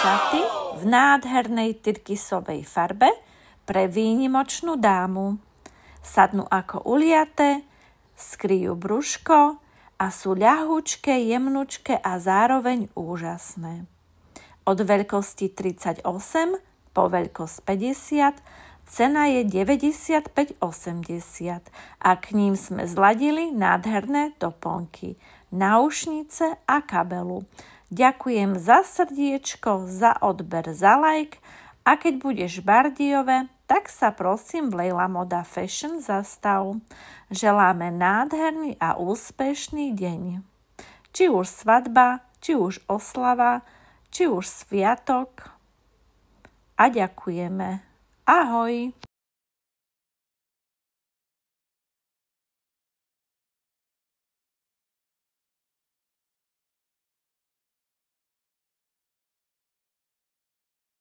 šaty v nádhernej tyrkysovej farbe pre výnimočnú dámu. Sadnú ako uliaté, skryjú brúško a sú ľahúčke, jemnučké a zároveň úžasné. Od veľkosti 38 po veľkosť 50 cena je 95,80 a k ním sme zladili nádherné doplnky, náušnice a kabelu. Ďakujem za srdiečko, za odber, za like a keď budeš v Bardejove, tak sa prosím v Leila Moda Fashion zastav. Želáme nádherný a úspešný deň. Či už svadba, či už oslava, či už sviatok. A ďakujeme. Ahoj!